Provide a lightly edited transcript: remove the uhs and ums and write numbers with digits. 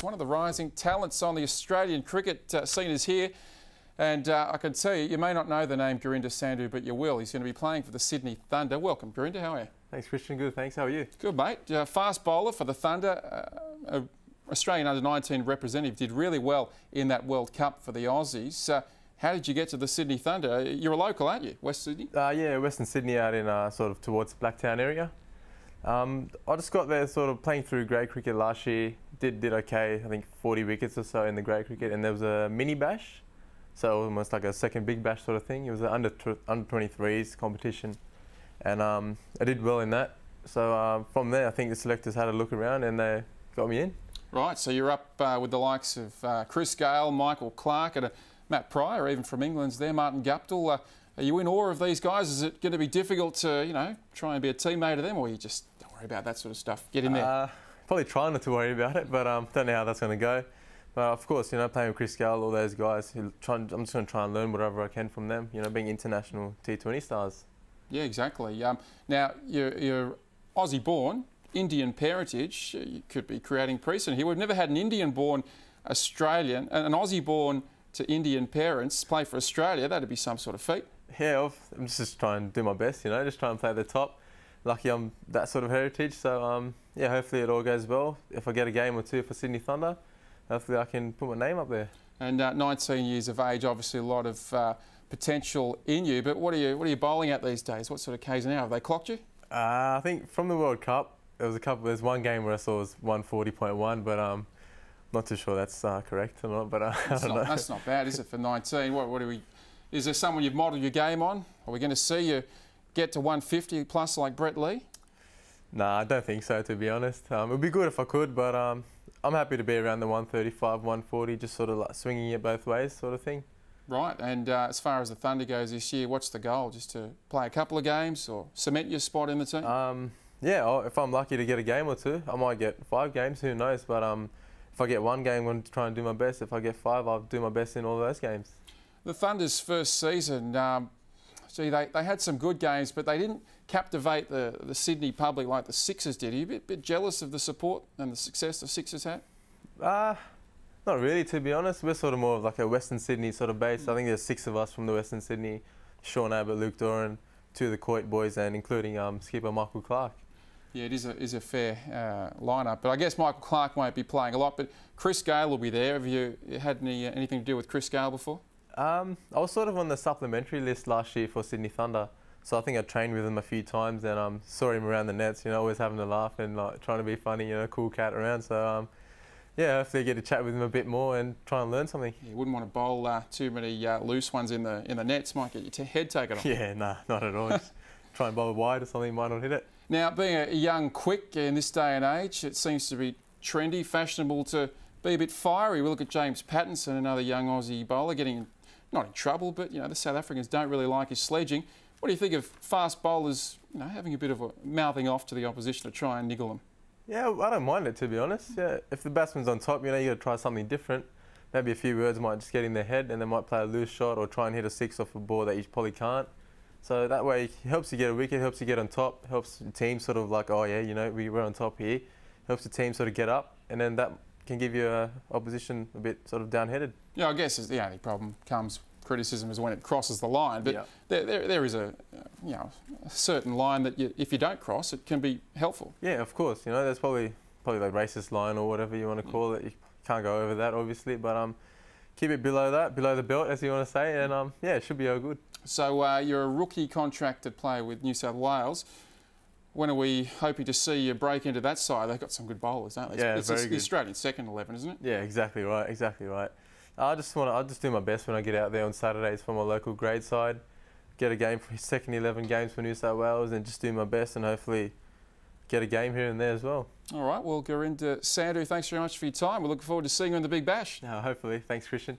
one of the rising talents on the Australian cricket scene is here. And I can tell you, you may not know the name Gurinder Sandhu, but you will. He's going to be playing for the Sydney Thunder. Welcome, Gurinder. How are you? Thanks, Christian. Good, thanks. How are you? Good, mate. Fast bowler for the Thunder. Australian under-19 representative, did really well in that World Cup for the Aussies. How did you get to the Sydney Thunder? You're a local, aren't you? West Sydney? Yeah, Western Sydney, out in sort of towards Blacktown area. I just got there sort of playing through grade cricket last year. Did okay, I think 40 wickets or so in the grade cricket, and there was a mini bash, so almost like a second big bash sort of thing. It was an under 23s competition, and I did well in that. So from there, I think the selectors had a look around and they got me in. Right, so you're up with the likes of Chris Gale, Michael Clarke, and Matt Pryor, even from England's there, Martin Guptill. Are you in awe of these guys? Is it going to be difficult to, you know, try and be a teammate of them, or you just don't worry about that sort of stuff? Get in there. Probably try not to worry about it, but don't know how that's going to go. But of course, you know, playing with Chris Gale, all those guys, I'm just going to try and learn whatever I can from them. You know, being international T20 stars. Yeah, exactly. Now you're Aussie-born, Indian parentage. You could be creating precedent here. We've never had an Indian-born Australian, an Aussie-born to Indian parents play for Australia. That'd be some sort of feat. Yeah, I'm just trying to do my best, you know, just try and play at the top. Lucky I'm that sort of heritage, so yeah, hopefully it all goes well. If I get a game or two for Sydney Thunder, hopefully I can put my name up there. And 19 years of age, obviously a lot of potential in you, but what are you bowling at these days? What sort of Ks an hour? Have they clocked you? I think from the World Cup, there's one game where I saw it was 140.1, but not too sure that's correct or not, but I don't know. That's not bad, is it, for 19? Is there someone you've modelled your game on? Are we going to see you get to 150 plus like Brett Lee? Nah, I don't think so, to be honest. It would be good if I could, but I'm happy to be around the 135, 140, just sort of like swinging it both ways sort of thing. Right, and as far as the Thunder goes this year, what's the goal? Just to play a couple of games or cement your spot in the team? Yeah, if I'm lucky to get a game or two, I might get 5 games, who knows, but if I get one game, I'm going to try and do my best. If I get 5, I'll do my best in all those games. The Thunder's first season, gee, they had some good games, but they didn't captivate the Sydney public like the Sixers did. Are you a bit jealous of the support and the success the Sixers had? Not really, to be honest. We're sort of more of like a Western Sydney sort of base. I think there's 6 of us from the Western Sydney: Sean Abbott, Luke Doran, 2 of the Coit boys, and including skipper Michael Clarke. Yeah, it is a fair lineup, but I guess Michael Clarke won't be playing a lot. But Chris Gale will be there. Have you had anything to do with Chris Gale before? I was sort of on the supplementary list last year for Sydney Thunder, so I think I trained with him a few times and saw him around the nets. You know, always having a laugh and like trying to be funny. You know, cool cat around. So yeah, hopefully get to chat with him a bit more and try and learn something. You wouldn't want to bowl too many loose ones in the nets. Might get your head taken off. Yeah, nah, not at all. Just try and bowl wide or something, might not hit it. Now, being a young quick in this day and age, it seems to be trendy, fashionable to be a bit fiery. We look at James Pattinson, another young Aussie bowler, getting not in trouble, but you know the South Africans don't really like his sledging. What do you think of fast bowlers, you know, having a bit of a mouthing off to the opposition to try and niggle them? Yeah, I don't mind it, to be honest. Yeah, if the batsman's on top, you know, you got to try something different. Maybe a few words might just get in their head, and they might play a loose shot or try and hit a 6 off a ball that you probably can't. So that way, it helps you get a wicket, helps you get on top, helps the team sort of like, oh yeah, you know, we're on top here. Helps the team sort of get up, and then that can give your opposition a bit sort of downheaded. Yeah, I guess the only problem comes criticism is when it crosses the line, but yeah, there is a certain line that if you don't cross, it can be helpful. Yeah, of course. You know, there's probably the racist line or whatever you want to call it. You can't go over that, obviously, but keep it below that, below the belt, as you want to say, and yeah, it should be all good. So you're a rookie contracted player with New South Wales. When are we hoping to see you break into that side? They've got some good bowlers, don't they? Yeah, it's very good. The Australian second 11, isn't it? Yeah, exactly right, exactly right. I just do my best when I get out there on Saturdays for my local grade side, get a game for second 11 games for New South Wales, and just do my best and hopefully get a game here and there as well. All right, well, Gurinder Sandhu, thanks very much for your time. We're looking forward to seeing you in the Big Bash. Hopefully. Thanks, Christian.